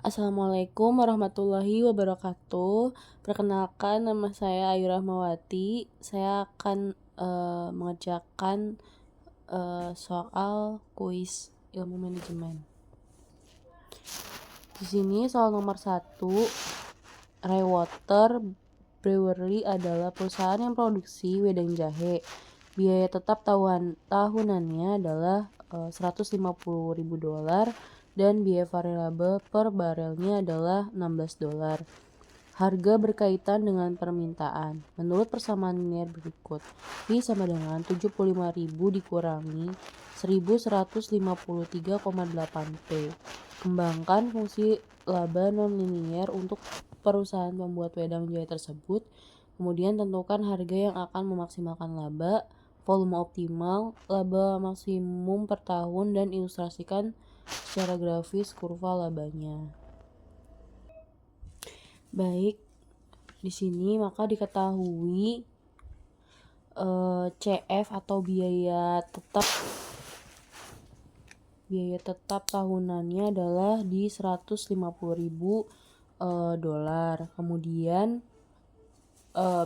Assalamualaikum warahmatullahi wabarakatuh. Perkenalkan, nama saya Ayu Rahmawati. Saya akan mengerjakan soal kuis ilmu manajemen. Di sini soal nomor 1, Raywater Brewery adalah perusahaan yang produksi wedang jahe. Biaya tetap tahunannya adalah $150.000 dan biaya variabel per barelnya adalah $16. Harga berkaitan dengan permintaan. Menurut persamaan linear berikut, V sama dengan 75.000 dikurangi 1153,8P. Kembangkan fungsi laba non-linier untuk perusahaan pembuat wedang jahe tersebut. Kemudian tentukan harga yang akan memaksimalkan laba, volume optimal, laba maksimum per tahun, dan ilustrasikan secara grafis kurva labanya. Baik, di sini maka diketahui CF atau biaya tetap tahunannya adalah di $150.000. Kemudian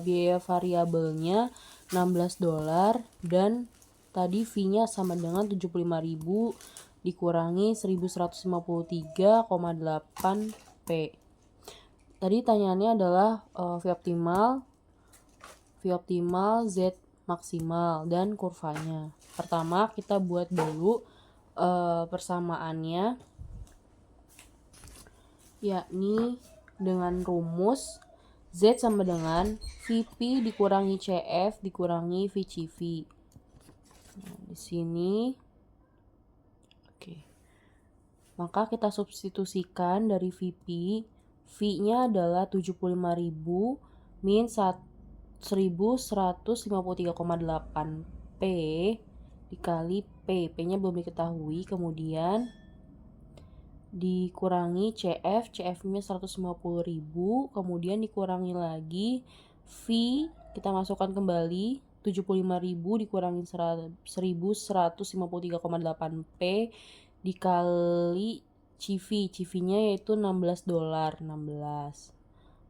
biaya variabelnya $16 dan tadi fee-nya sama dengan 75.000 dikurangi 1153,8P. Tadi tanyaannya adalah V optimal, Z maksimal, dan kurvanya. Pertama kita buat dulu persamaannya, yakni dengan rumus Z sama dengan VP dikurangi CF dikurangi VCV. Nah, di sini maka kita substitusikan dari VP, V-nya adalah 75.000 min 1153,8P dikali P. P-nya belum diketahui, kemudian dikurangi CF-nya 150.000, kemudian dikurangi lagi V, kita masukkan kembali 75.000 dikurangi 1153,8P dikali CV-nya yaitu $16.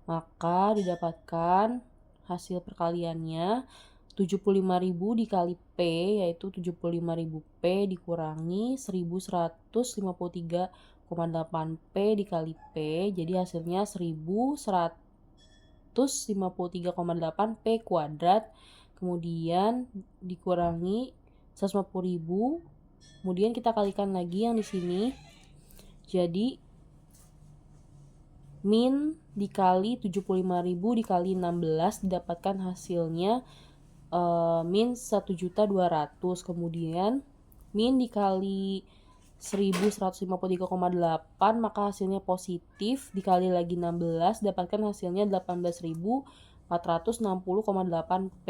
Maka didapatkan hasil perkaliannya 75.000 dikali P yaitu 75.000P dikurangi 1153,8P dikali P, jadi hasilnya 1153,8P kuadrat, kemudian dikurangi 150.000, kemudian kita kalikan lagi yang di sini, jadi min dikali 75.000 dikali 16 didapatkan hasilnya min 1.200.000, kemudian min dikali 1153,8 maka hasilnya positif, dikali lagi 16 dapatkan hasilnya 18.460,8P,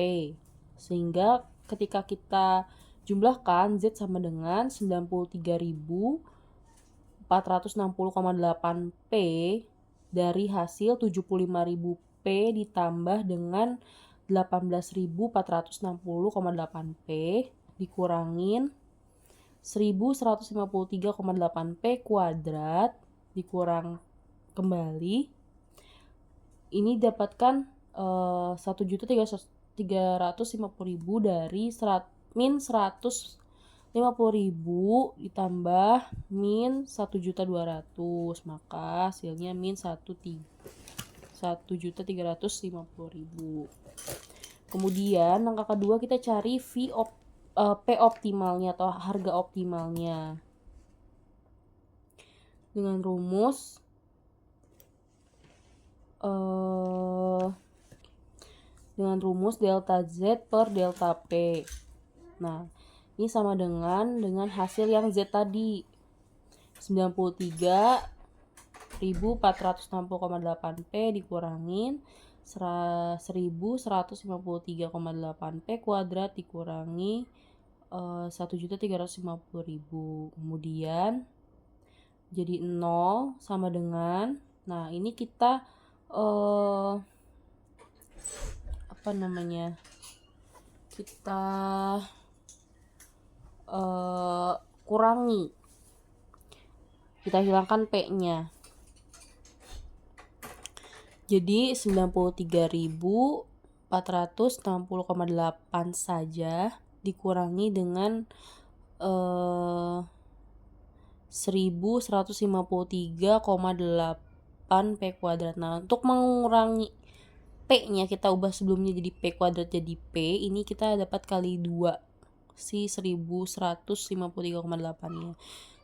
sehingga ketika kita jumlahkan Z sama dengan 93.460,8P dari hasil 75.000P ditambah dengan 18.460,8P dikurangin 1153,8P kuadrat dikurang kembali, ini dapatkan 1.350.000 dari min 150.000 ditambah min 1.200.000, maka hasilnya min 1.350.000. Kemudian langkah kedua kita cari P optimalnya atau harga optimalnya dengan rumus delta Z per delta P. Nah, ini sama dengan hasil yang Z tadi 93.460,8P dikurangin 1153,8P kuadrat dikurangi 1.350.000, kemudian jadi 0 sama dengan, nah ini kita kita kurangi, kita hilangkan P-nya. Jadi 93.460,8 saja dikurangi dengan 1153,8 P kuadrat. Nah, untuk mengurangi P-nya kita ubah sebelumnya jadi P kuadrat jadi P, ini kita dapat kali 2 si 1153,8-nya.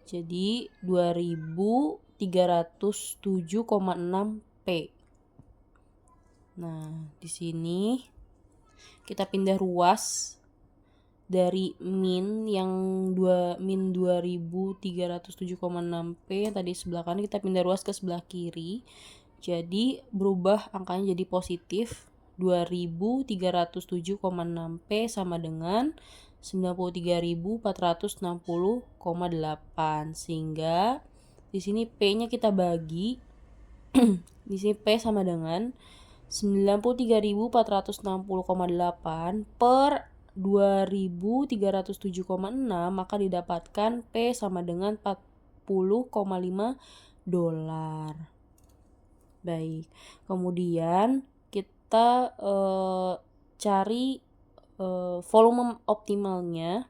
Jadi 2307,6 P. Nah, di sini kita pindah ruas dari min yang min 2307,6 P yang tadi sebelah kanan, kita pindah ruas ke sebelah kiri. Jadi berubah angkanya jadi positif. 2307,6 P sama dengan 93.460,8, sehingga di sini P-nya kita bagi di sini P sama dengan 93.460,8 per 2.307,6, maka didapatkan P sama dengan $40,5. Baik, kemudian kita cari volume optimalnya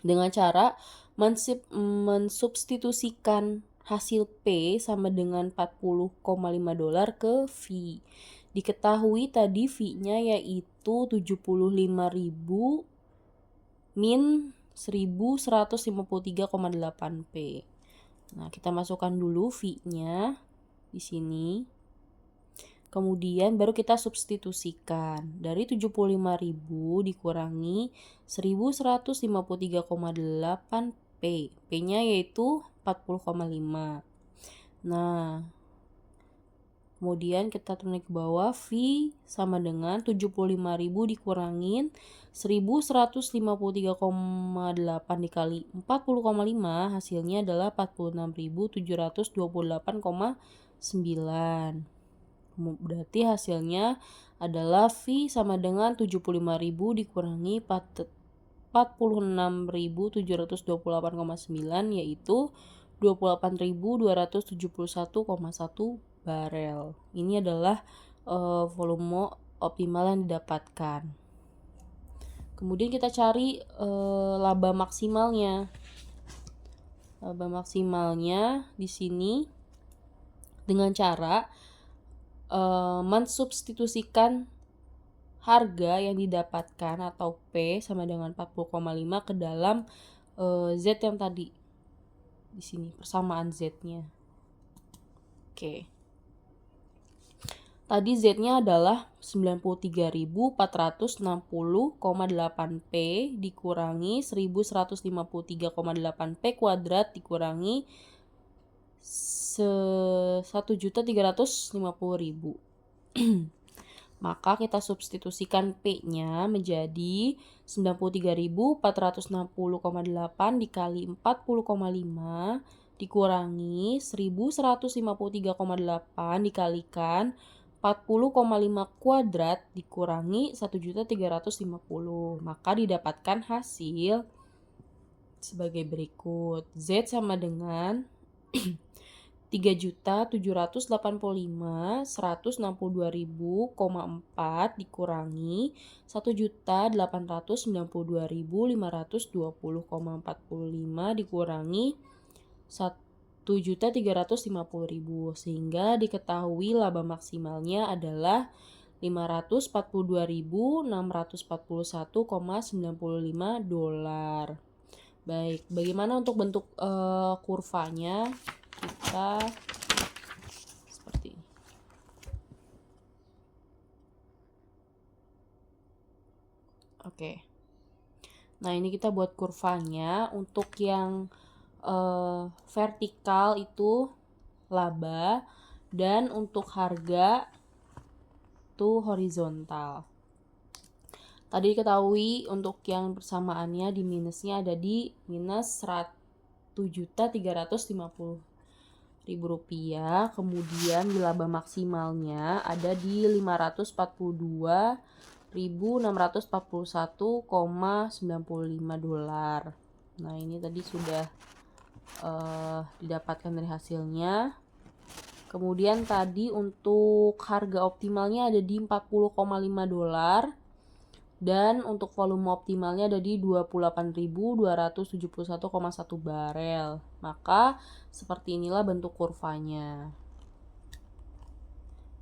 dengan cara mensubstitusikan hasil P sama dengan $40,5 ke V. Diketahui tadi V-nya yaitu 75.000 min 1153,8 P. Nah, kita masukkan dulu V-nya di sini. Kemudian baru kita substitusikan. Dari 75.000 dikurangi 1153,8 P. P-nya yaitu 40,5. Nah, kemudian kita tulis ke bawah, V sama dengan 75.000 dikurangin 1153,8 dikali 40,5, hasilnya adalah 46.728,9. Berarti hasilnya adalah V sama dengan 75.000 dikurangi 46.728,9, yaitu 28.271,1 barel. Ini adalah volume optimal yang didapatkan. Kemudian kita cari laba maksimalnya. Laba maksimalnya di sini dengan cara mensubstitusikan harga yang didapatkan atau P sama dengan 40,5 ke dalam Z yang tadi. Di sini persamaan Z-nya. Oke. Tadi Z-nya adalah 93.460,8 P dikurangi 1153,8 P kuadrat dikurangi 1.350.000. Maka kita substitusikan P-nya menjadi 93.460,8 dikali 40,5 dikurangi 1153,8 dikalikan 40,5 kuadrat dikurangi 1.350. Maka didapatkan hasil sebagai berikut. Z sama dengan 3.785.162.000,4 dikurangi 1.892.520,45 dikurangi 1.350.000, sehingga diketahui laba maksimalnya adalah 542.641,95 dolar. Baik, bagaimana untuk bentuk kurvanya? Kita seperti ini. Oke. Nah, ini kita buat kurvanya. Untuk yang vertikal itu laba, dan untuk harga itu horizontal. Tadi diketahui untuk yang persamaannya di minusnya ada di minus 1.350.000 rupiah. Kemudian di laba maksimalnya ada di 542.641,95 dolar. Nah, ini tadi sudah didapatkan dari hasilnya. Kemudian tadi untuk harga optimalnya ada di 40,5 dolar dan untuk volume optimalnya ada di 28.271,1 barel. Maka seperti inilah bentuk kurvanya.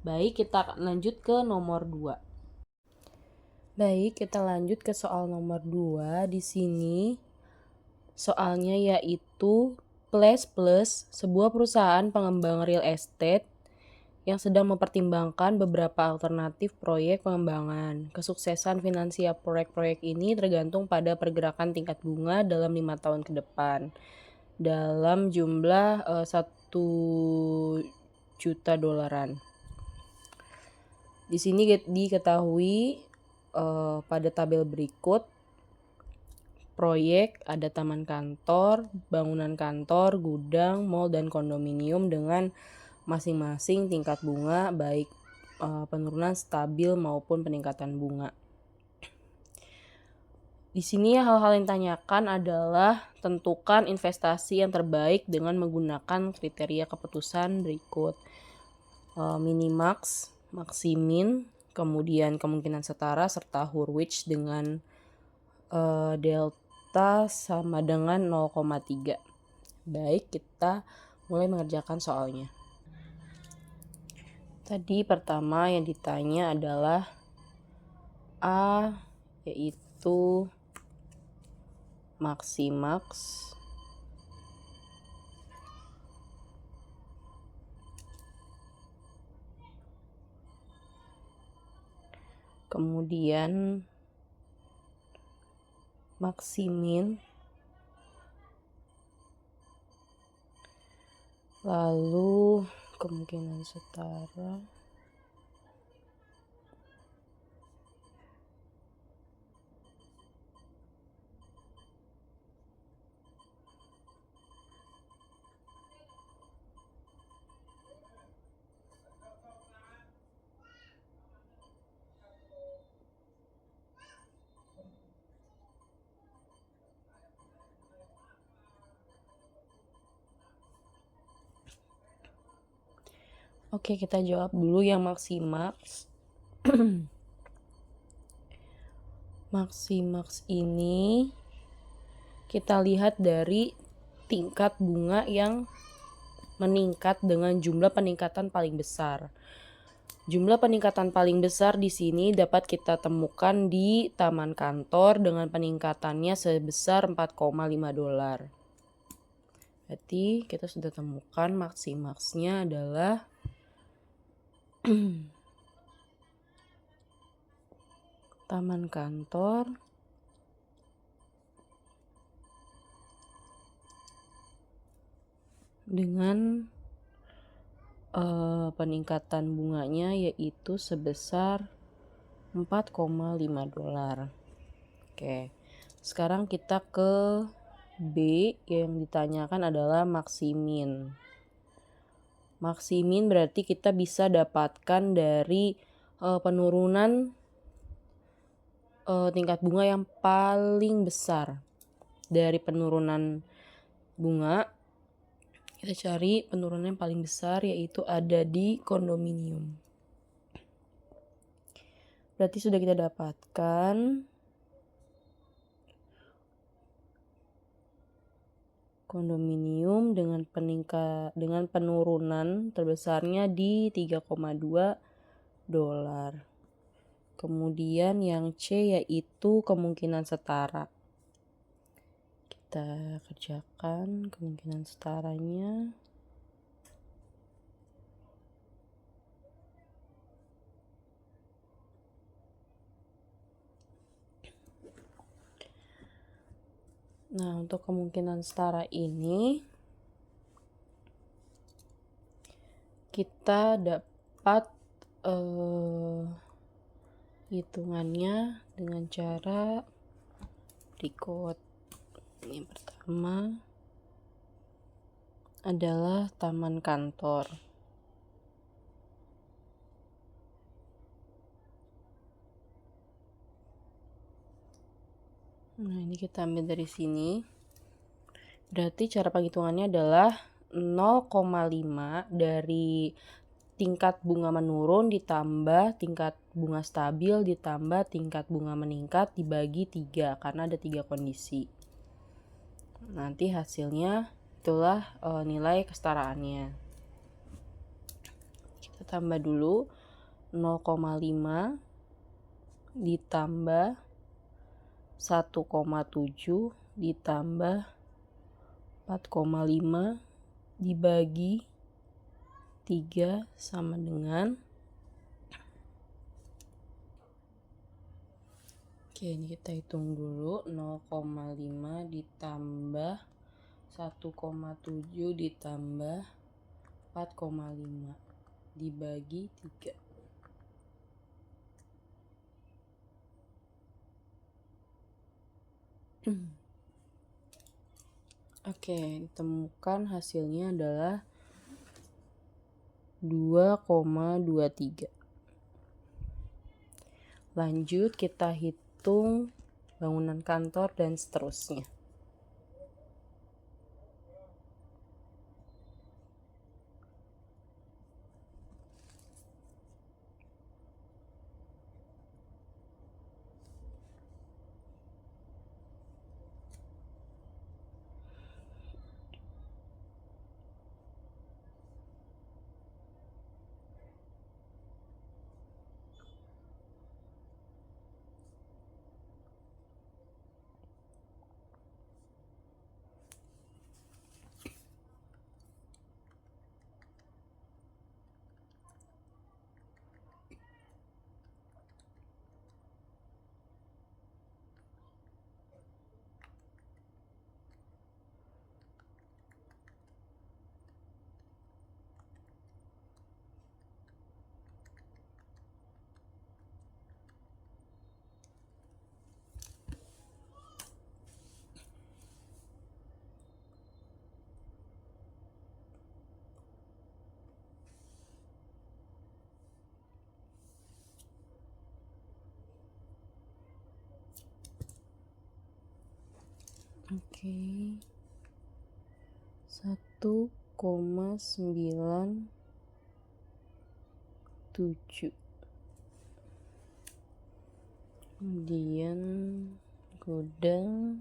Baik, kita lanjut ke nomor 2. Baik, kita lanjut ke soal nomor 2. Di sini soalnya yaitu Plus, sebuah perusahaan pengembang real estate yang sedang mempertimbangkan beberapa alternatif proyek pengembangan. Kesuksesan finansial proyek-proyek ini tergantung pada pergerakan tingkat bunga dalam 5 tahun ke depan dalam jumlah 1 juta dolaran. Di sini diketahui pada tabel berikut proyek ada taman kantor, bangunan kantor, gudang, mal, dan kondominium dengan masing-masing tingkat bunga baik penurunan stabil maupun peningkatan bunga. Di sini hal-hal yang ditanyakan adalah tentukan investasi yang terbaik dengan menggunakan kriteria keputusan berikut. Minimax, maksimin, kemudian kemungkinan setara, serta Hurwitz dengan delta sama dengan 0,3. Baik, kita mulai mengerjakan soalnya. Tadi pertama yang ditanya adalah A, yaitu maksimax, kemudian maksimin, lalu kemungkinan setara, Oke, kita jawab dulu yang maksimax. Maksimax ini kita lihat dari tingkat bunga yang meningkat dengan jumlah peningkatan paling besar. Jumlah peningkatan paling besar di sini dapat kita temukan di taman kantor dengan peningkatannya sebesar 4,5 dolar. Berarti kita sudah temukan maksimaxnya adalah taman kantor dengan peningkatan bunganya yaitu sebesar 4,5 dolar. Oke, sekarang kita ke B, yang ditanyakan adalah maksimin. Maksimin berarti kita bisa dapatkan dari penurunan tingkat bunga yang paling besar. Dari penurunan bunga, kita cari penurunan yang paling besar yaitu ada di kondominium. Berarti sudah kita dapatkan kondominium dengan penurunan terbesarnya di 3,2 dolar. Kemudian yang C yaitu kemungkinan setara. Kita kerjakan kemungkinan setaranya. Nah, untuk kemungkinan setara ini kita dapat hitungannya dengan cara berikut. Yang pertama adalah taman kantor. Nah, ini kita ambil dari sini. Berarti cara penghitungannya adalah 0,5 dari tingkat bunga menurun ditambah tingkat bunga stabil ditambah tingkat bunga meningkat dibagi 3 karena ada 3 kondisi. Nanti hasilnya itulah nilai kesetaraannya. Kita tambah dulu 0,5 ditambah 1,7 ditambah 4,5 dibagi 3 sama dengan ini kita hitung dulu 0,5 ditambah 1,7 ditambah 4,5 dibagi 3. Ditemukan hasilnya adalah 2,23. Lanjut kita hitung bangunan kantor dan seterusnya. Oke. 1,97. Kemudian gudang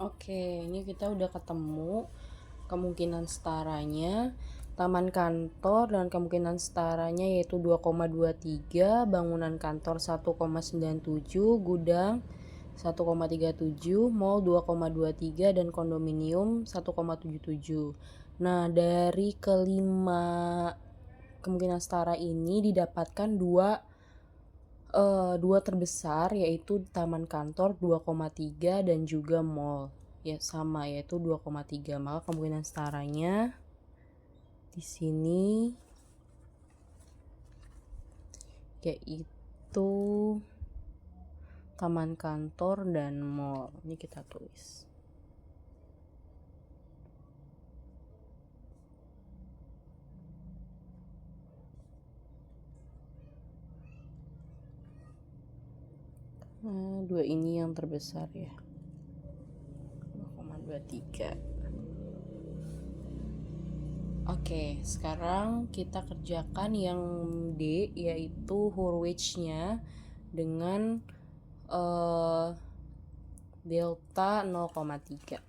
Oke, ini kita udah ketemu kemungkinan setaranya. Taman kantor dan kemungkinan setaranya yaitu 2,23, bangunan kantor 1,97, gudang 1,37, mall 2,23, dan kondominium 1,77. Nah, dari kelima kemungkinan setara ini didapatkan dua terbesar, yaitu taman kantor 2,3 dan juga mall ya sama yaitu 2,3. Maka kemungkinan setaranya di sini yaitu taman kantor dan mall. Ini kita tulis. Nah, dua ini yang terbesar ya, 2,23. Oke, sekarang kita kerjakan yang D, yaitu Hurwitz-nya dengan delta 0,3.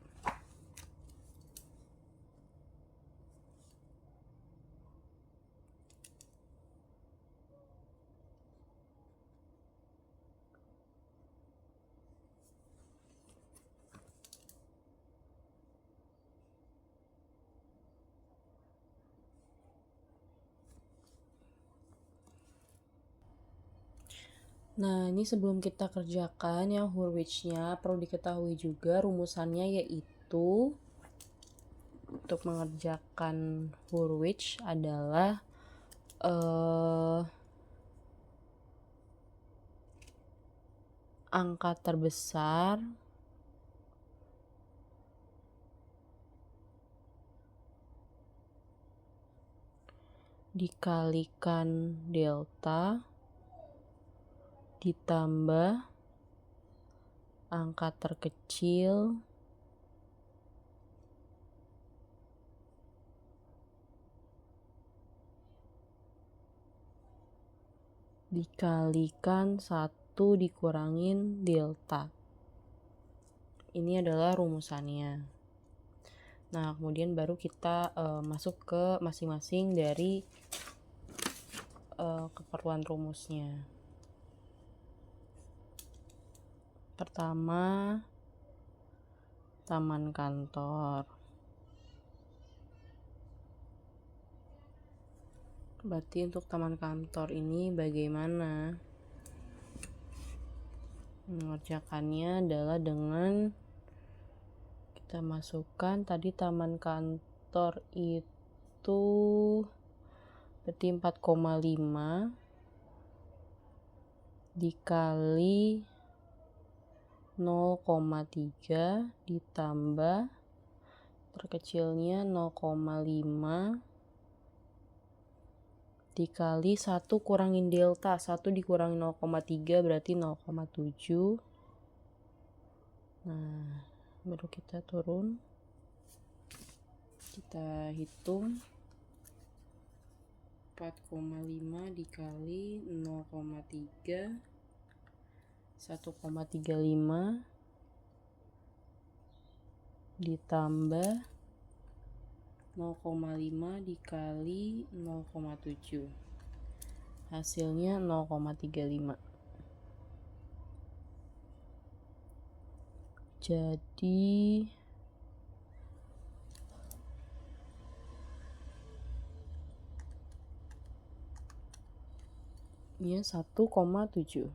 Nah, ini sebelum kita kerjakan yang Hurwitz-nya, perlu diketahui juga rumusannya, yaitu untuk mengerjakan Hurwitz adalah angka terbesar dikalikan delta ditambah angka terkecil dikalikan 1 dikurangin delta. Ini adalah rumusannya. Nah, kemudian baru kita masuk ke masing-masing dari keperluan rumusnya. Pertama, taman kantor. Berarti untuk taman kantor ini bagaimana? Mengerjakannya adalah dengan kita masukkan tadi taman kantor itu berarti 4,5 dikali 0,3 ditambah terkecilnya 0,5 dikali 1 kurangin delta. 1 dikurangi 0,3 berarti 0,7. Nah, baru kita turun. Kita hitung 4,5 dikali 0,3 1,35 ditambah 0,5 dikali 0,7, hasilnya 0,35. Jadi ini 1,7.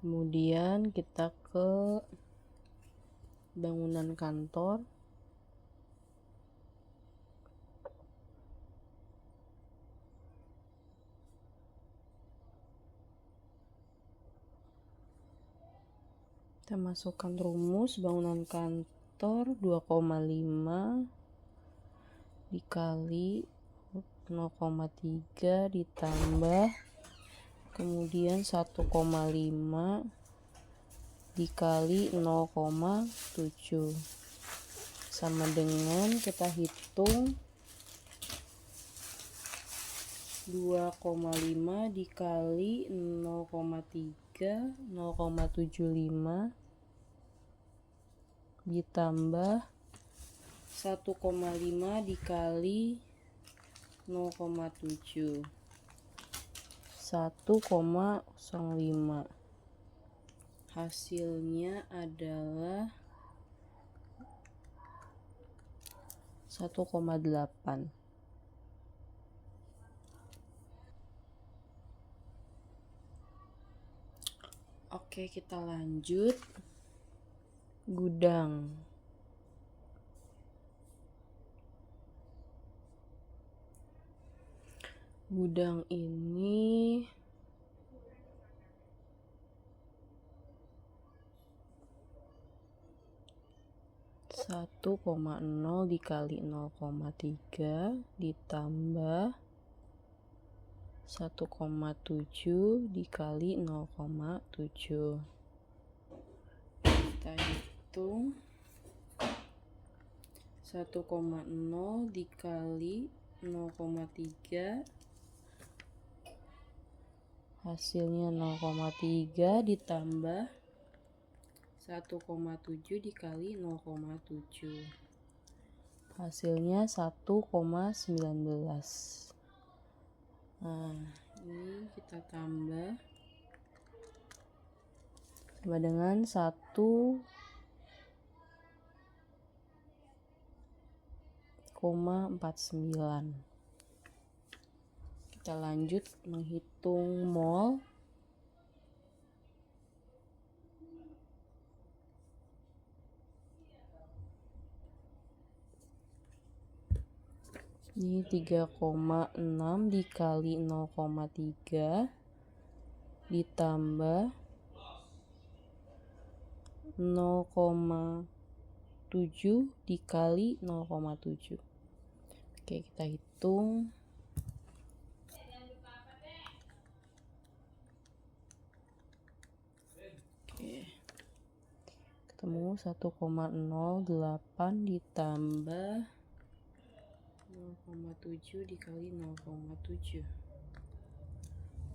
Kemudian kita ke bangunan kantor. Kita masukkan rumus bangunan kantor 2,5 dikali 0,3 ditambah kemudian 1,5 dikali 0,7 sama dengan kita hitung 2,5 dikali 0,3 0,75 ditambah 1,5 dikali 0,7, 1,05. Hasilnya adalah 1,8. Oke, kita lanjut. Gudang. Gudang ini satu koma nol dikali 0,3 ditambah 1,7 dikali 0,7. Kita hitung 1,0 dikali 0,3, hasilnya 0,3 ditambah 1,7 dikali 0,7, hasilnya 1,19. Nah, ini kita tambah sama dengan 1,49. Kita lanjut menghitung mol. Ini 3,6 dikali 0,3 ditambah 0,7 dikali 0,7. Oke, kita hitung. Oke. Ketemu 1,08 ditambah 0,7 dikali 0,7,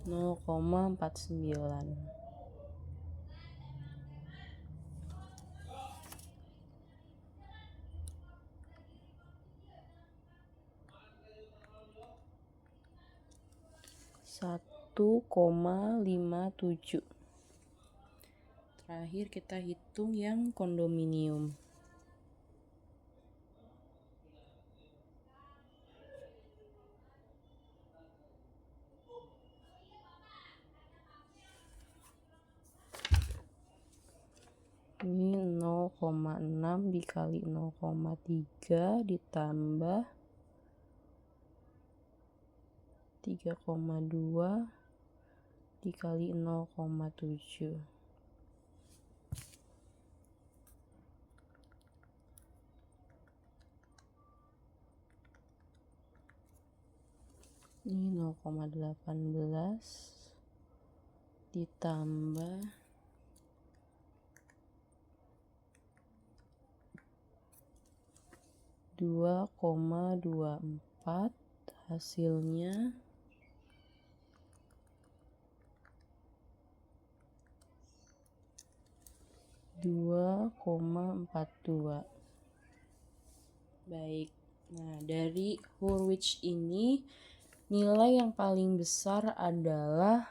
0,49. Satu koma 57. Terakhir kita hitung yang kondominium. Ini 0,6 dikali 0,3 ditambah 3,2 dikali 0,7. Ini 0,18 ditambah 2,24, hasilnya 2,42. Baik. Nah, dari Hurwitz ini nilai yang paling besar adalah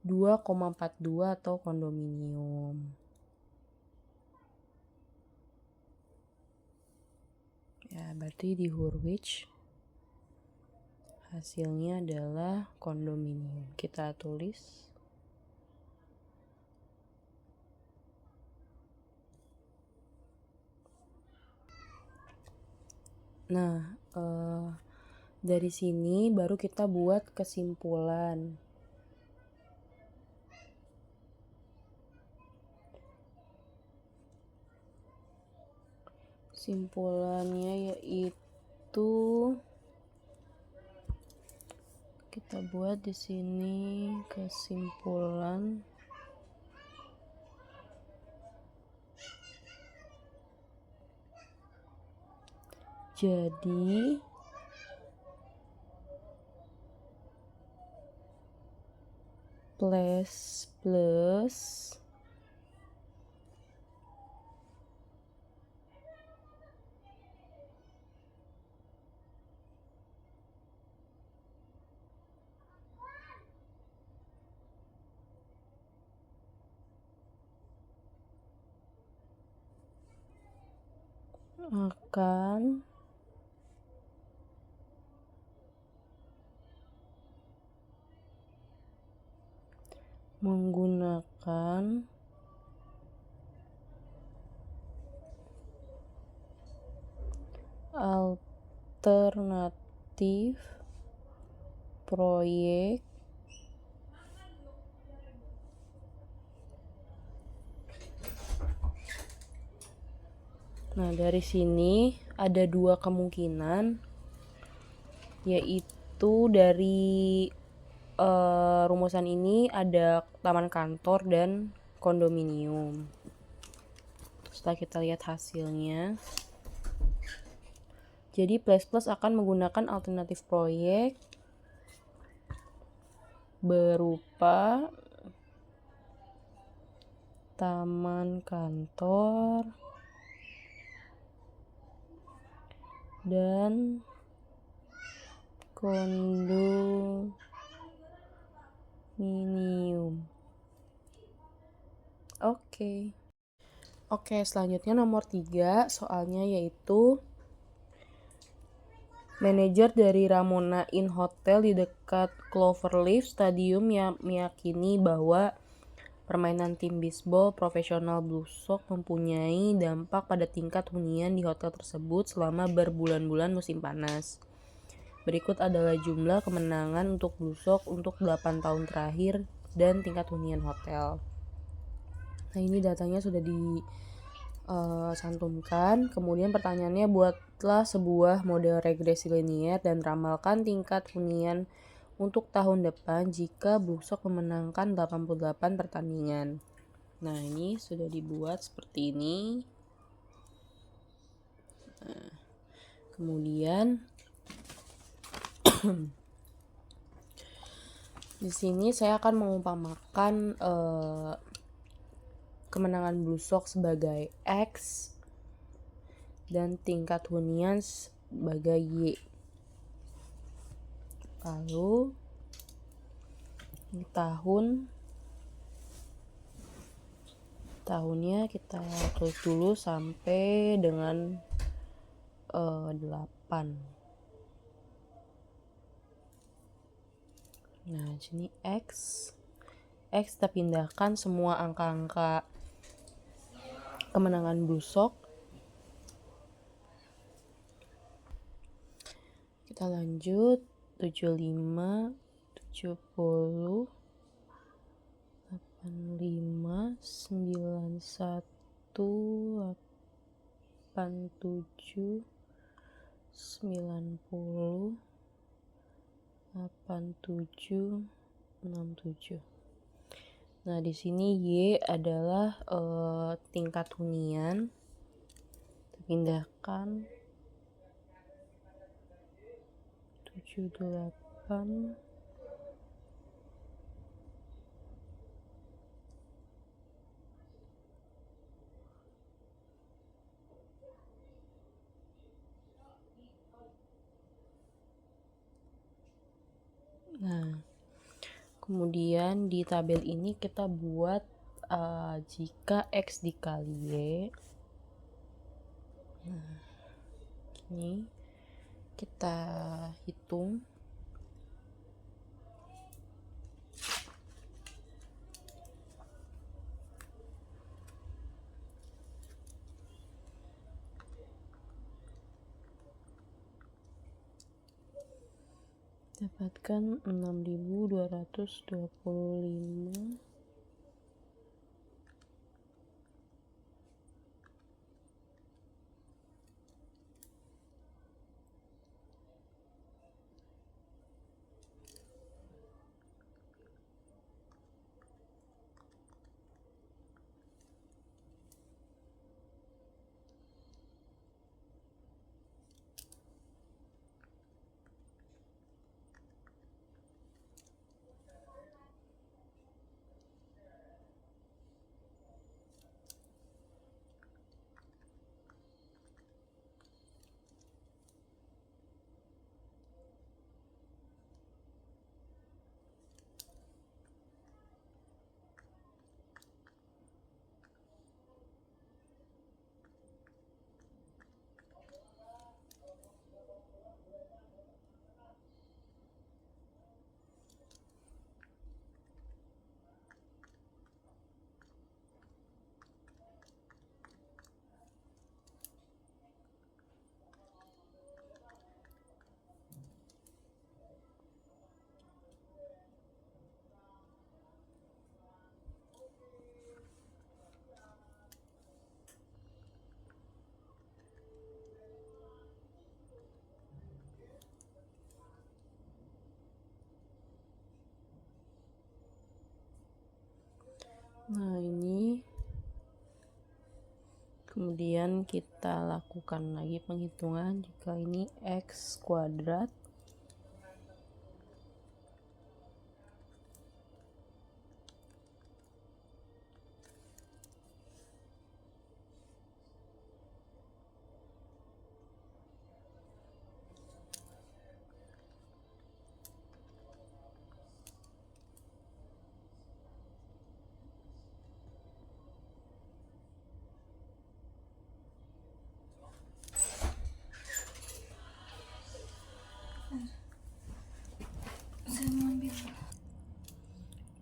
2,42 atau kondominium. Ya, berarti di Hurwitz hasilnya adalah kondominium. Kita tulis. Nah, dari sini baru kita buat kesimpulan. Kesimpulannya yaitu kita buat di sini kesimpulan jadi plus akan menggunakan alternatif proyek Nah, dari sini ada dua kemungkinan, yaitu dari rumusan ini ada taman kantor dan kondominium. Setelah kita lihat hasilnya, jadi plus akan menggunakan alternatif proyek berupa taman kantor dan kondominium. Oke, selanjutnya nomor 3 soalnya yaitu manajer dari Ramona Inn Hotel di dekat Cloverleaf Stadium yang meyakini bahwa permainan tim bisbol profesional Blue Sox mempunyai dampak pada tingkat hunian di hotel tersebut selama berbulan-bulan musim panas. Berikut adalah jumlah kemenangan untuk Blue Sox untuk 8 tahun terakhir dan tingkat hunian hotel. Nah, ini datanya sudah dicantumkan. Kemudian pertanyaannya, buatlah sebuah model regresi linier dan ramalkan tingkat hunian untuk tahun depan jika Blue Sox memenangkan 88 pertandingan. Nah, ini sudah dibuat seperti ini. Nah, kemudian di sini saya akan mengumpamakan kemenangan Blue Sox sebagai X dan tingkat hunian sebagai Y. Lalu di tahunnya kita tulis dulu sampai dengan 8. Nah, sini X kita pindahkan semua angka-angka kemenangan Blue Sox. Kita lanjut 75, 70, 85, 91, 87, 90, 87, 67. Nah, di sini Y adalah tingkat hunian. Pindahkan 78. Nah, kemudian di tabel ini kita buat jika X dikali Y. Nah, ini kita hitung. Dapatkan 6.225. Nah, ini kemudian kita lakukan lagi penghitungan jika ini X kuadrat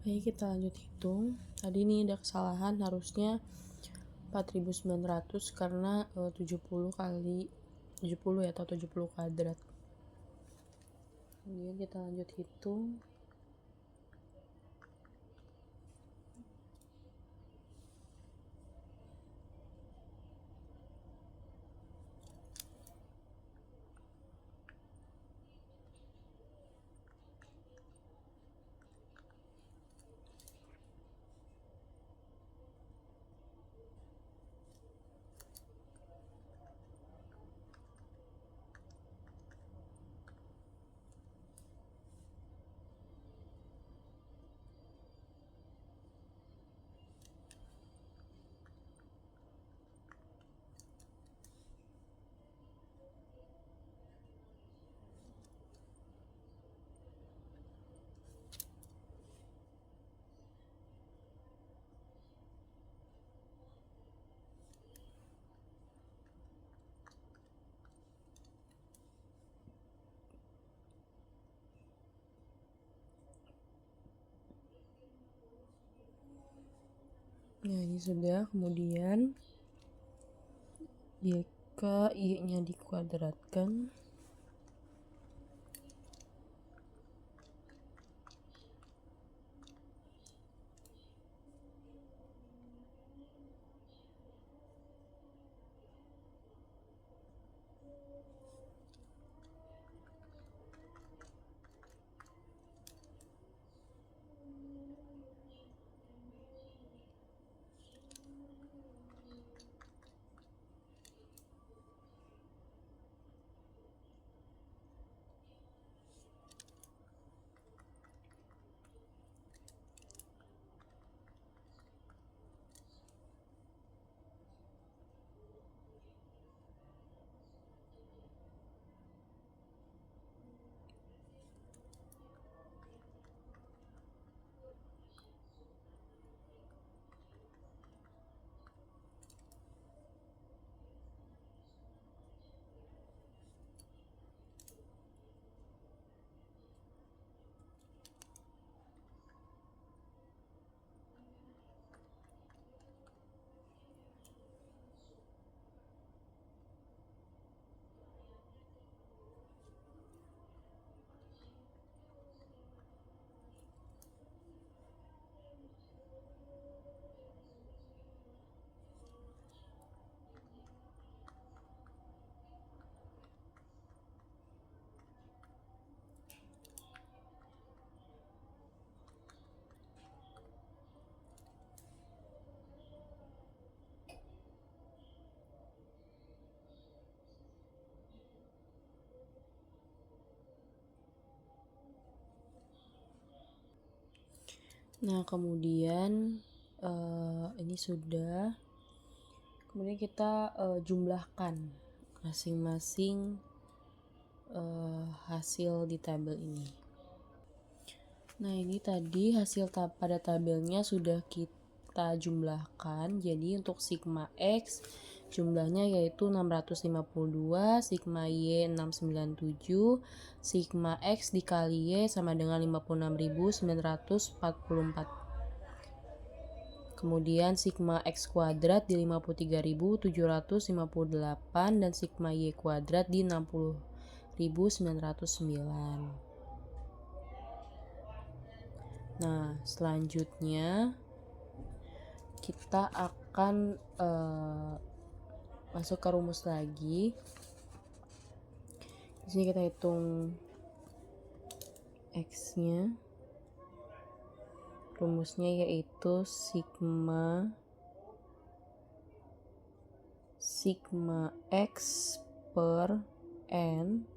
Baik, kita lanjut hitung. Tadi ini ada kesalahan, harusnya 4.900 karena 70 kali 70 ya, atau 70 kuadrat. Kemudian kita lanjut hitung. Nah, ini sudah. Kemudian jika I-nya dikuadratkan, nah kemudian ini sudah. Kemudian kita jumlahkan masing-masing hasil di tabel ini. Nah, ini tadi hasil pada tabelnya sudah kita jumlahkan. Jadi untuk sigma X jumlahnya yaitu 652, sigma Y 697, sigma X dikali Y sama dengan 56.944. Kemudian sigma X kuadrat di 53.758 dan sigma Y kuadrat di 60.909. Nah, selanjutnya kita akan masuk ke rumus lagi. Di sini kita hitung X-nya. Rumusnya yaitu sigma X per N.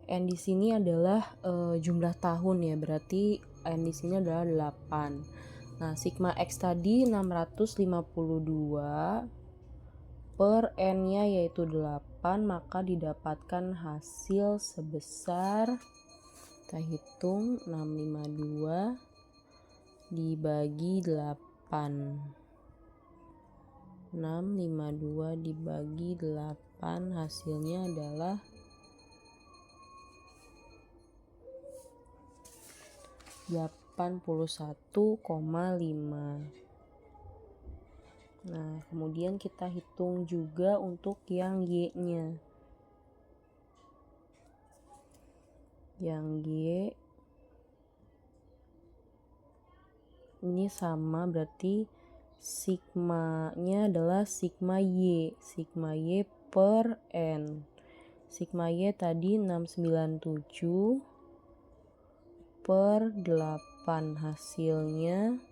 N di sini adalah jumlah tahun ya, berarti N di sini adalah 8. Nah, sigma X tadi 652 per N-nya yaitu 8, maka didapatkan hasil sebesar, kita hitung, 652 dibagi 8. 652 dibagi 8 hasilnya adalah 81,5. Nah, kemudian kita hitung juga untuk yang Y-nya. Yang Y ini sama, berarti sigma-nya adalah sigma Y per N. Sigma Y tadi 697 per 8, hasilnya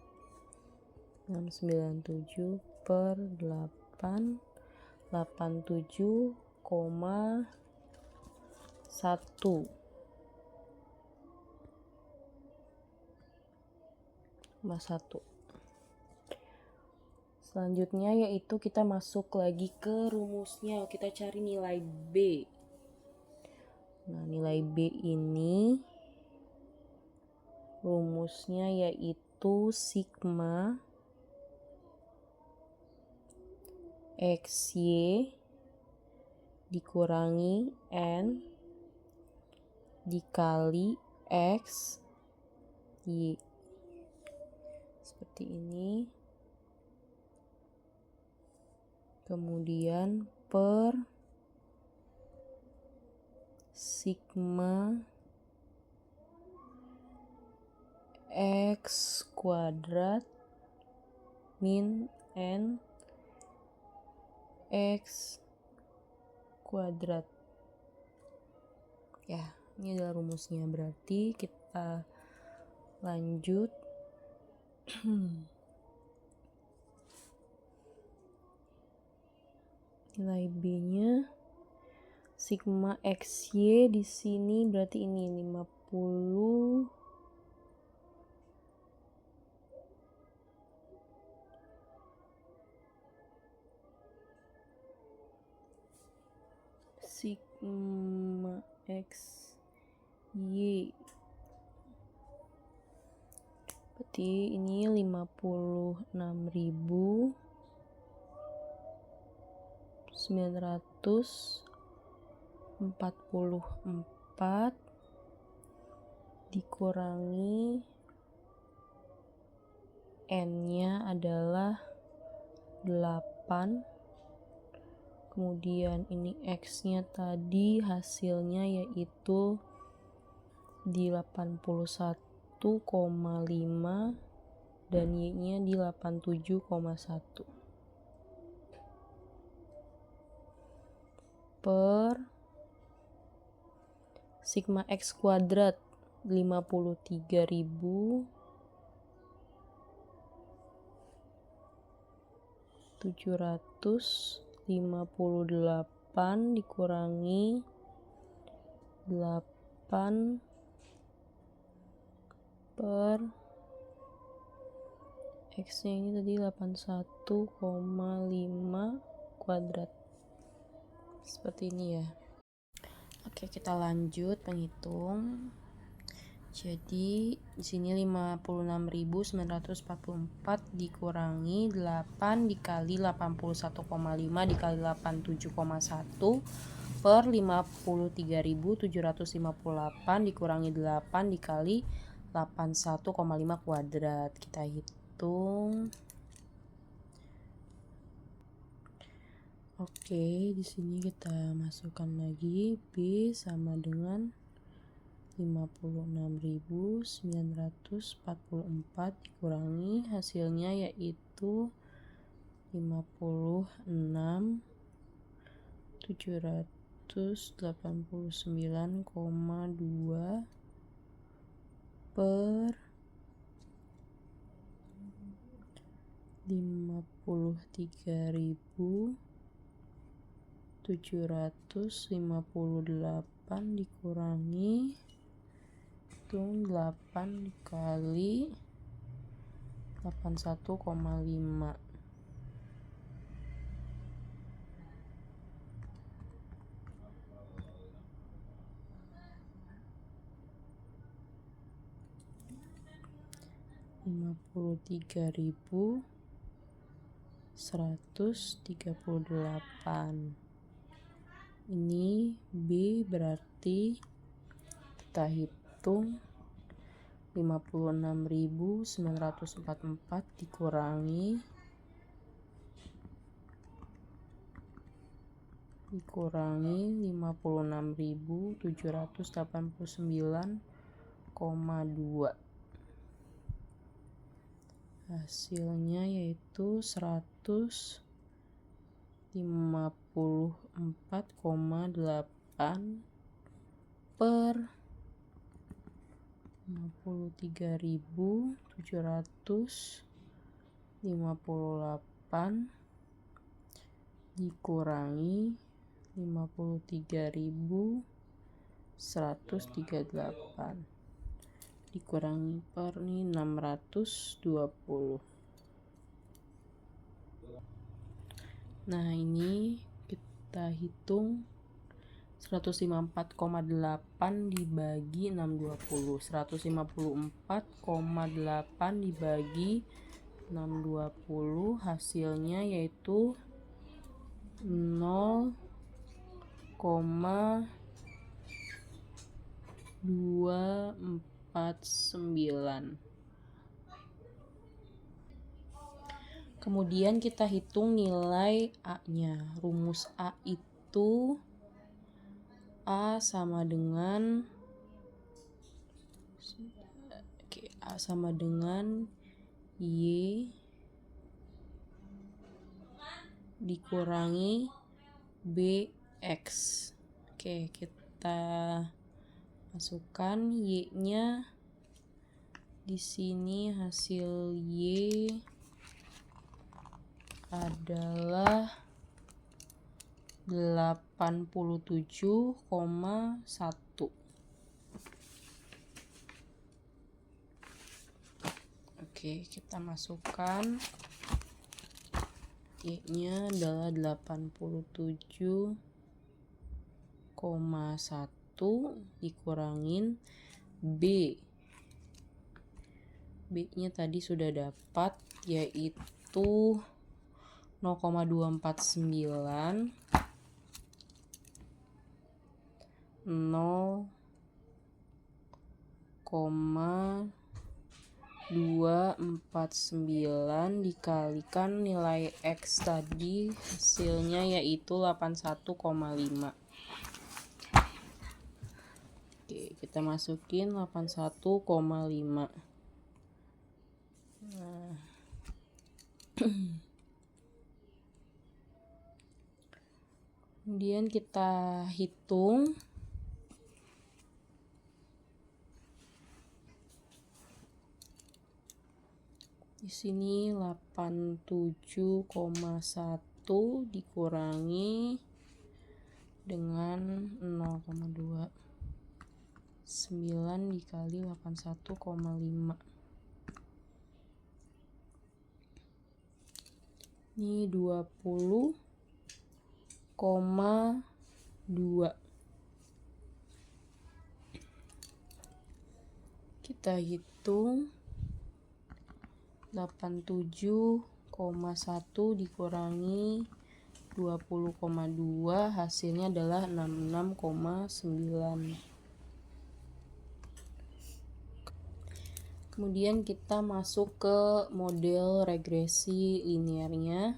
697 per 8, 87,1. Selanjutnya yaitu kita masuk lagi ke rumusnya, kita cari nilai B. Nah, nilai B ini rumusnya yaitu sigma XY dikurangi N dikali X Y. Seperti ini. Kemudian per sigma X kuadrat min N X kuadrat. Ya, ini adalah rumusnya. Berarti kita lanjut. Nilai B-nya sigma XY di sini berarti ini 50 sigma XY berarti ini 56.944 dikurangi N-nya adalah 8. Kemudian ini X-nya tadi hasilnya yaitu di 81,5 dan Y-nya di 87,1 per sigma X kuadrat 53.758 dikurangi 8 per X-nya ini tadi 81,5 kuadrat. Seperti ini ya. Oke, kita lanjut menghitung. Jadi di sini 56.944 dikurangi 8 dikali 81,5 dikali 87,1 per 53.758 dikurangi 8 dikali 81,5 kuadrat. Kita hitung. Oke, di sini kita masukkan lagi B sama dengan 56.944 dikurangi hasilnya yaitu 56.789,2 per 53.758 dikurangi, hitung 8 dikali 81,5. (53.138). Ini B, berarti kita hitung 56.944 dikurangi 56.789,2. Hasilnya yaitu 154,8 per 53.758 dikurangi 53.138 dikurangi per ini 620. Nah, ini kita hitung 154,8 dibagi 620. 154,8 dibagi 620 hasilnya yaitu 0,249. Kemudian kita hitung nilai A-nya. Rumus A itu A sama dengan Y dikurangi BX. Kita masukkan Y-nya di sini. Hasil Y adalah 87,1. Kita masukkan Y-nya adalah 87,1 dikurangin B. B-nya tadi sudah dapat yaitu 0,249 0,249 dikalikan nilai X tadi, hasilnya yaitu 81,5. Kita masukin 81,5. Kemudian kita hitung di sini 87,1 dikurangi dengan 0,29 dikali 81,5. Ini 20,2. Kita hitung 87,1 dikurangi 20,2 hasilnya adalah 66,9. Kemudian kita masuk ke model regresi linearnya.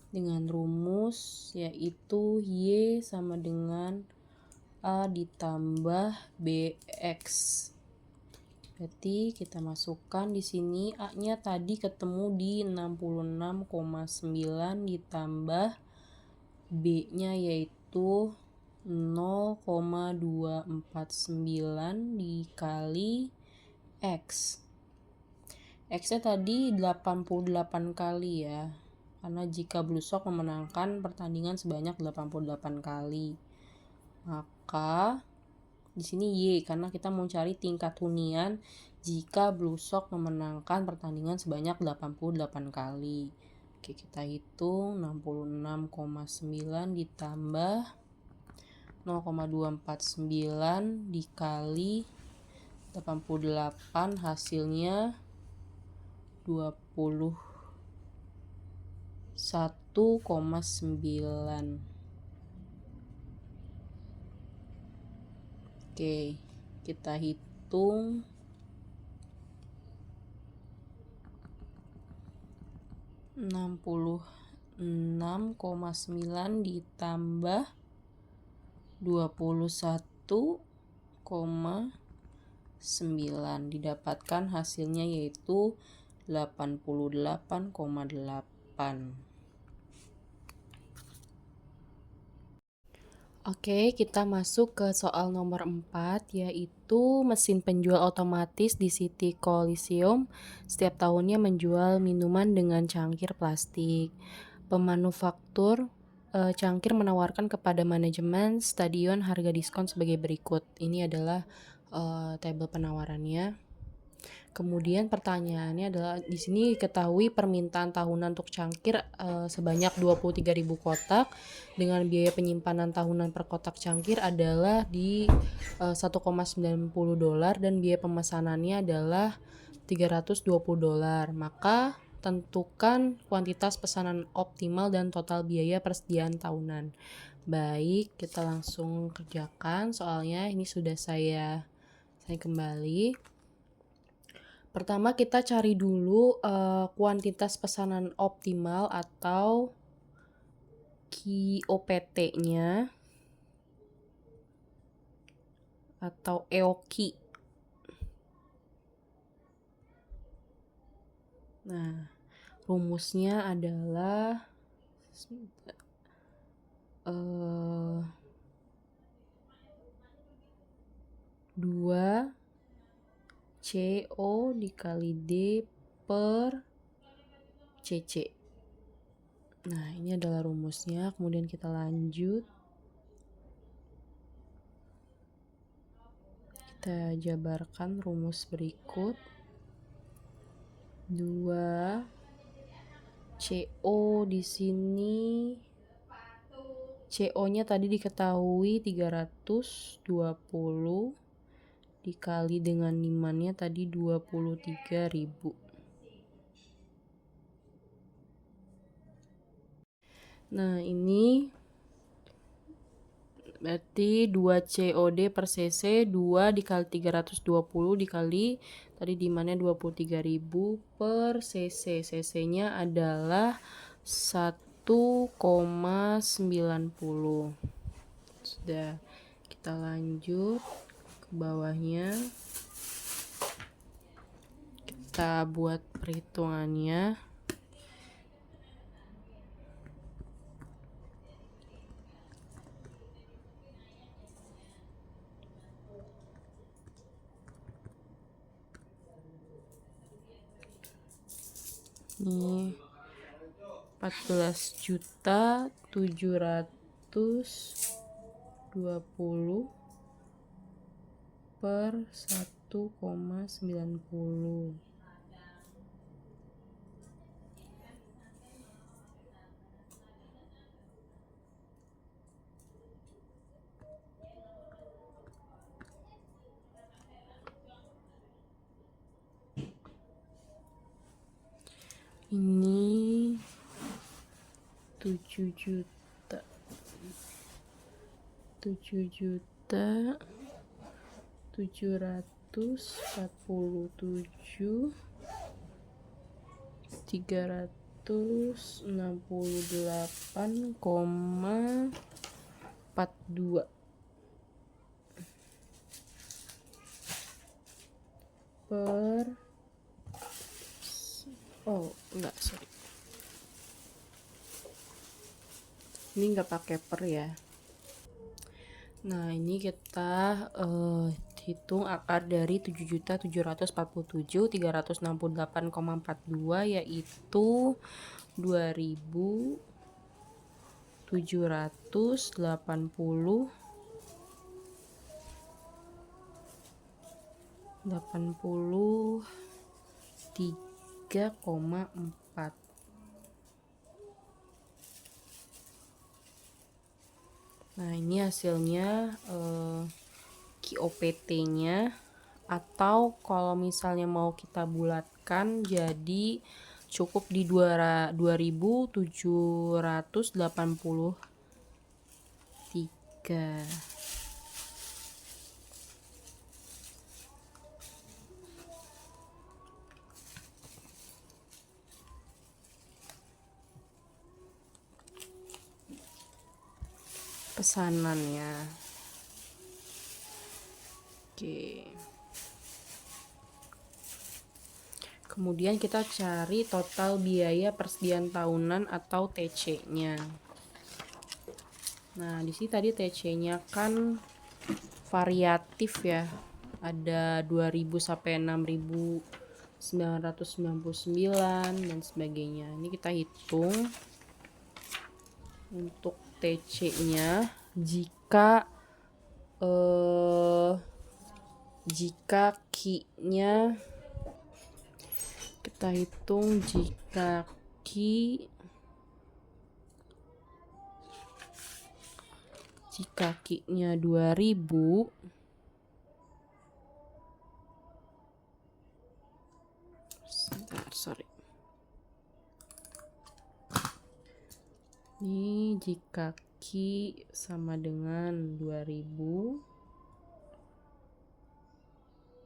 Dengan rumus yaitu Y sama dengan A ditambah BX. Berarti kita masukkan di sini A-nya tadi ketemu di 66,9 ditambah B-nya yaitu 0,249 dikali X. X-nya tadi 88 kali ya. Karena jika Blue Sox memenangkan pertandingan sebanyak 88 kali. Maka di sini Y karena kita mau cari tingkat hunian jika Blue Sox memenangkan pertandingan sebanyak 88 kali. Oke, kita hitung 66,9 ditambah 0,249 dikali 88 hasilnya 21,9. Oke, kita hitung 66,9 ditambah 21,9 didapatkan hasilnya yaitu 88,8. Oke, kita masuk ke soal nomor 4, yaitu mesin penjual otomatis di City Coliseum setiap tahunnya menjual minuman dengan cangkir plastik. Pemanufaktur cangkir menawarkan kepada manajemen stadion harga diskon sebagai berikut. Ini adalah tabel penawarannya. Kemudian pertanyaannya adalah di sini ketahui permintaan tahunan untuk cangkir sebanyak 23.000 kotak dengan biaya penyimpanan tahunan per kotak cangkir adalah di $1,90 dan biaya pemesanannya adalah $320. Maka tentukan kuantitas pesanan optimal dan total biaya persediaan tahunan. Baik, kita langsung kerjakan soalnya ini sudah saya kembali. Pertama kita cari dulu kuantitas pesanan optimal atau QOPT-nya atau EOQ. Nah, rumusnya adalah 2 CO dikali D per CC. Nah, ini adalah rumusnya. Kemudian kita lanjut. Kita jabarkan rumus berikut. 2 CO di sini CO-nya tadi diketahui 320 dikali dengan demand-nya tadi 23.000. Nah, ini berarti 2 COD per cc 2 dikali 320 dikali tadi demand-nya 23.000 per cc. Cc-nya adalah 1,90. Sudah, kita lanjut ke bawahnya. Kita buat perhitungannya. Ini 14.720 per 1,90. Ini 7 juta 747.368,42 per sorry, ini nggak pakai per ya. Nah, ini kita hitung akar dari 7.747.368,42 yaitu 2.780,83,4. Nah, ini hasilnya QOPT-nya, atau kalau misalnya mau kita bulatkan jadi cukup di 2.783. Pesanannya. Oke. Kemudian kita cari total biaya persediaan tahunan atau TC-nya. Nah, di sini tadi TC-nya kan variatif ya. Ada 2.000 sampai 6.999 dan sebagainya. Ini kita hitung untuk TC-nya jika Q-nya kita hitung jika Q-nya 2.000, ini jika Q sama dengan 2.000,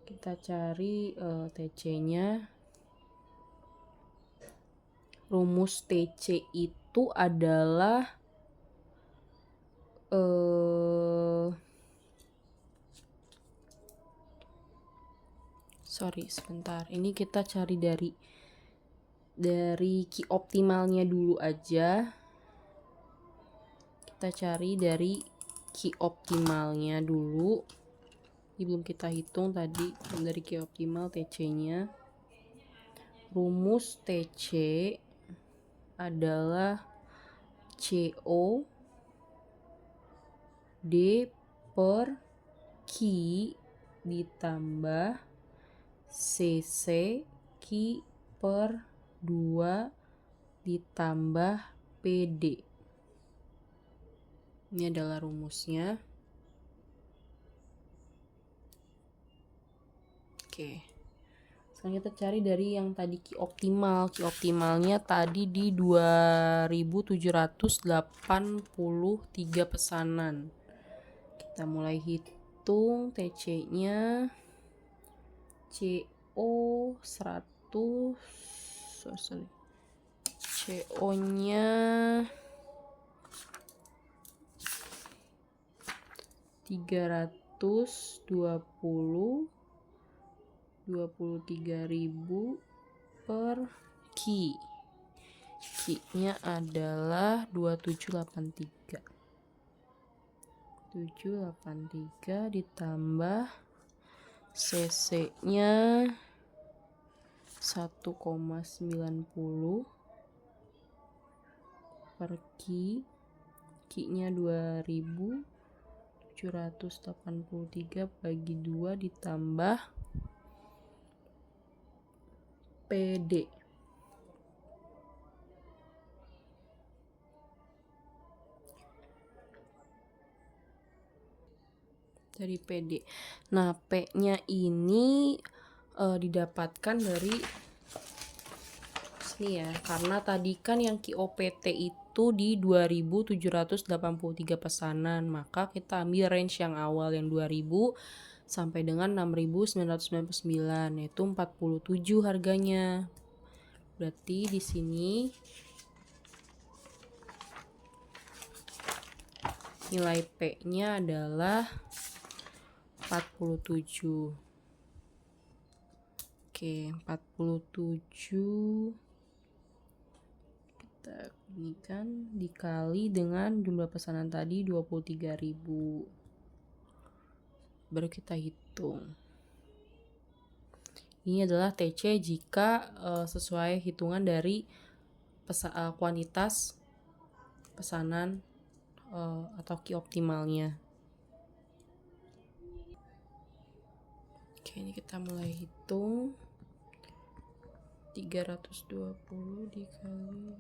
kita cari TC-nya. Rumus TC itu adalah ini kita cari dari Q optimalnya dulu aja. Kita cari dari Q optimalnya dulu. Ini belum kita hitung tadi dari Q optimal TC-nya. Rumus TC adalah CO D per Q ditambah CC Q per 2 ditambah PD. Ini adalah rumusnya. Oke. Sekarang kita cari dari yang tadi Q optimal. Q optimalnya tadi di 2.783 pesanan. Kita mulai hitung TC-nya. CO-nya 23.000 per Q. Q-nya adalah 783 ditambah CC-nya 1,90 per Q. Q-nya 2.783 bagi 2 ditambah PD. Dari PD. Nah, P-nya ini didapatkan dari sini ya. Karena tadi kan yang QOPT itu di 2.783 pesanan. Maka kita ambil range yang awal yang 2.000 sampai dengan 6.999, yaitu 47 harganya. Berarti di sini nilai P-nya adalah 47. Oke, 47 kita berikan dikali dengan jumlah pesanan tadi 23.000. baru kita hitung. Ini adalah TC jika sesuai hitungan dari kuantitas pesanan atau Q optimalnya. Oke, ini kita mulai hitung. 320 dikali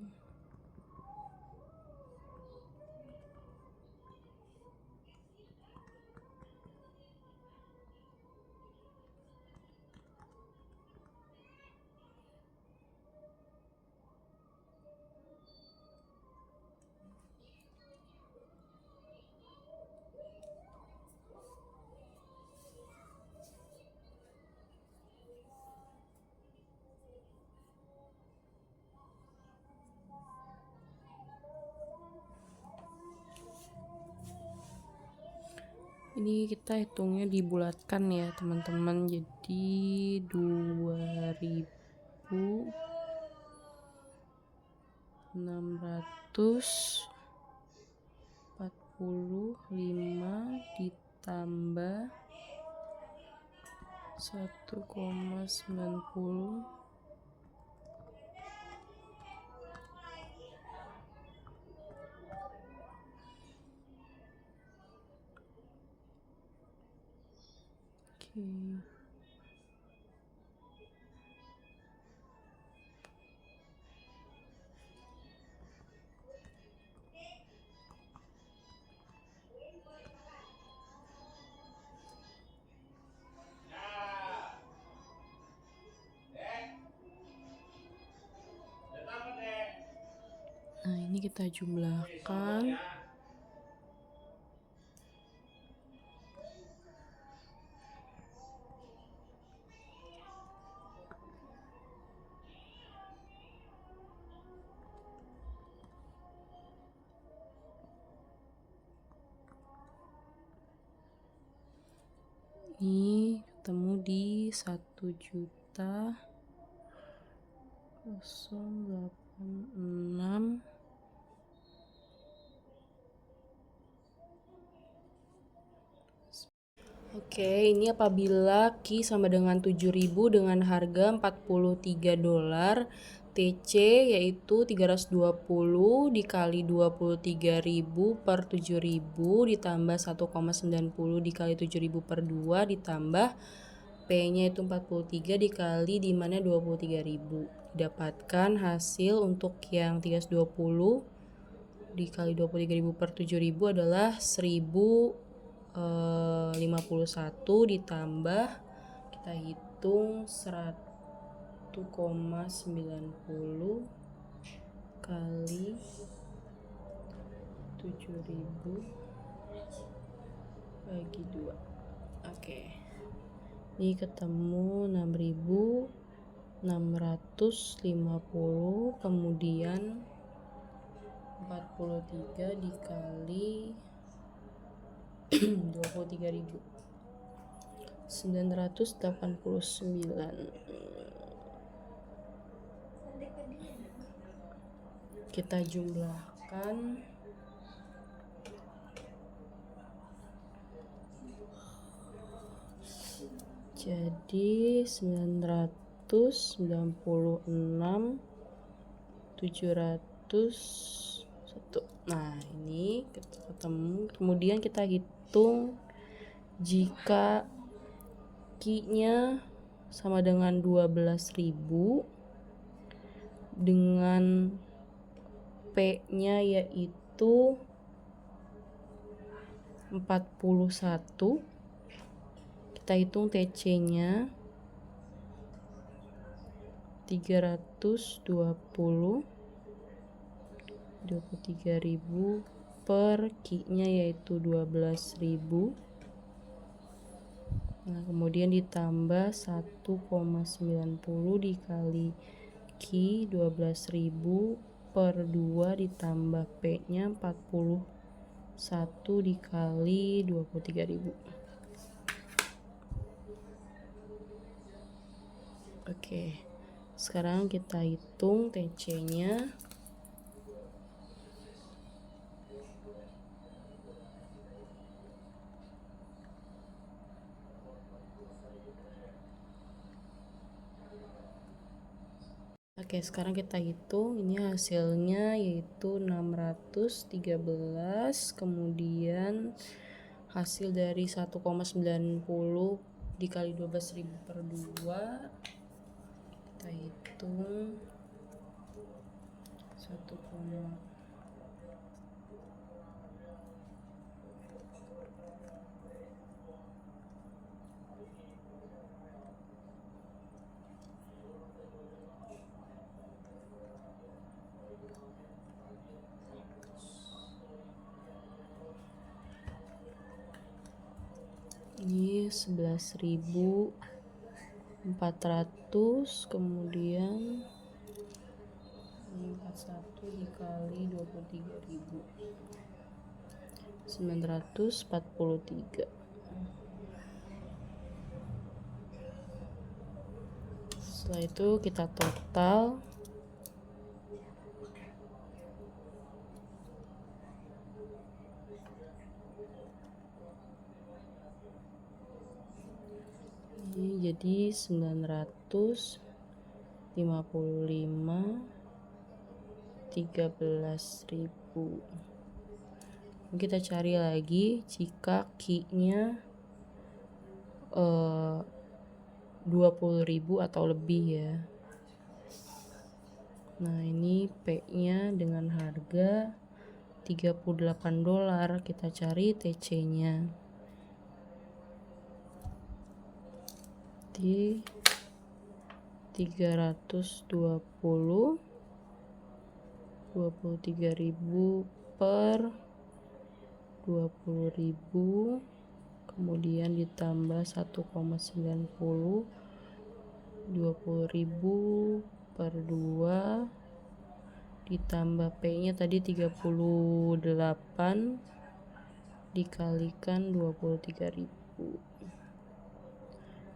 ini kita hitungnya dibulatkan ya teman-teman, jadi 2.645 ditambah 1,90 Nah, ini kita jumlahkan. Ini ketemu di 1.086. Oke, ini apabila Q sama dengan 7.000 dengan harga $43, TC yaitu 320 dikali 23.000 per 7.000 ditambah 1,90 dikali 7.000 per 2 ditambah P-nya itu 43 dikali dimana 23.000. Dapatkan hasil untuk yang 320 dikali 23.000 per 7.000 adalah 1.051 ditambah kita hitung 1,90 kali 7.000 bagi 2. Oke. Ini ketemu 6.650, kemudian 43 dikali 23.000 989. Kita jumlahkan. Jadi 996 701. Nah, ini kita ketemu. Kemudian kita hitung jika Q-nya sama dengan 12.000 dengan P-nya yaitu 41. Kita hitung TC-nya 320 23.000 per Q-nya yaitu 12.000. Nah, kemudian ditambah 1,90 dikali Q 12.000 per 2 ditambah P-nya 41 dikali 23.000. Oke. Sekarang kita hitung TC-nya. Oke, sekarang kita hitung. Ini hasilnya yaitu 613, kemudian hasil dari 1,90 dikali 12.000 per 2. Kita hitung 1, ini 11.400, kemudian 41 dikali 23.000, 943. Setelah itu kita total. Ini jadi 955, 13.000. Kita cari lagi jika Q-nya 20.000 atau lebih ya. Nah, ini P-nya dengan harga $38. Kita cari TC-nya. Di 320, 23.000 per 20.000, kemudian ditambah 1,90, 20.000 per 2, ditambah P-nya tadi 38 dikalikan 23.000.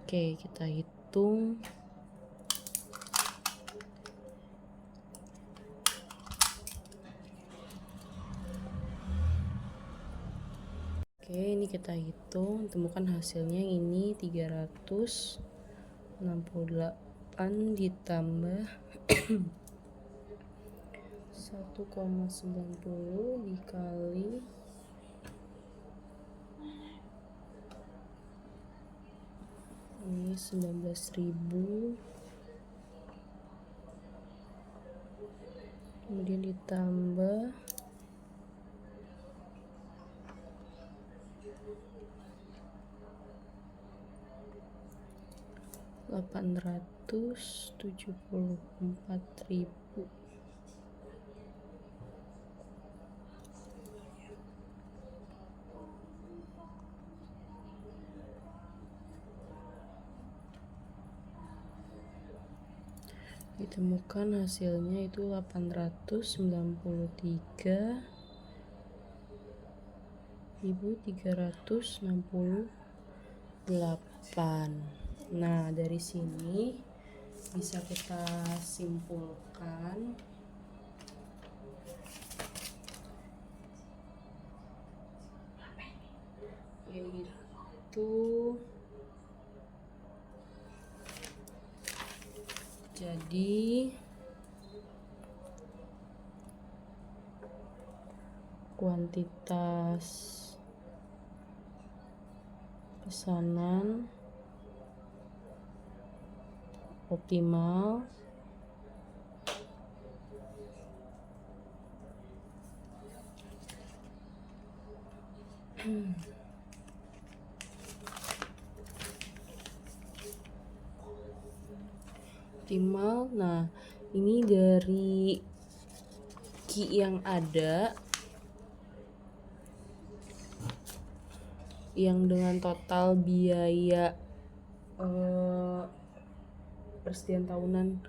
Oke, kita hitung. Oke, ini kita hitung, temukan hasilnya ini 368 ditambah 1,90 dikali ini 19.000, kemudian ditambah 874.000. Ditemukan hasilnya itu 893.368. Nah, dari sini bisa kita simpulkan yaitu jadi kuantitas pesanan optimal optimal. Nah, ini dari Q yang ada yang dengan total biaya persediaan tahunan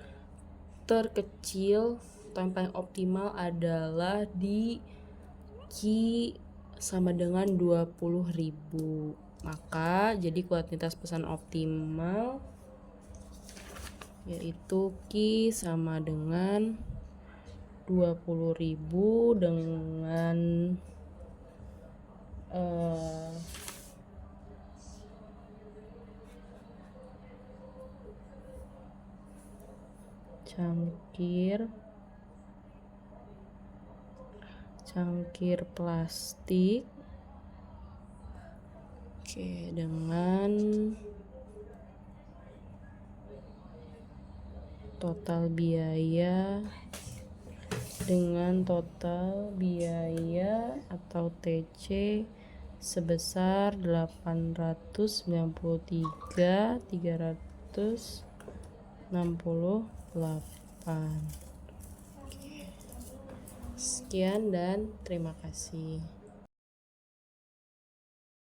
terkecil atau yang paling optimal adalah di Q sama dengan 20.000. Maka jadi kuantitas pesan optimal yaitu Q sama dengan 20.000 dengan cangkir plastik dengan total biaya atau TC sebesar 893.368. Sekian dan terima kasih.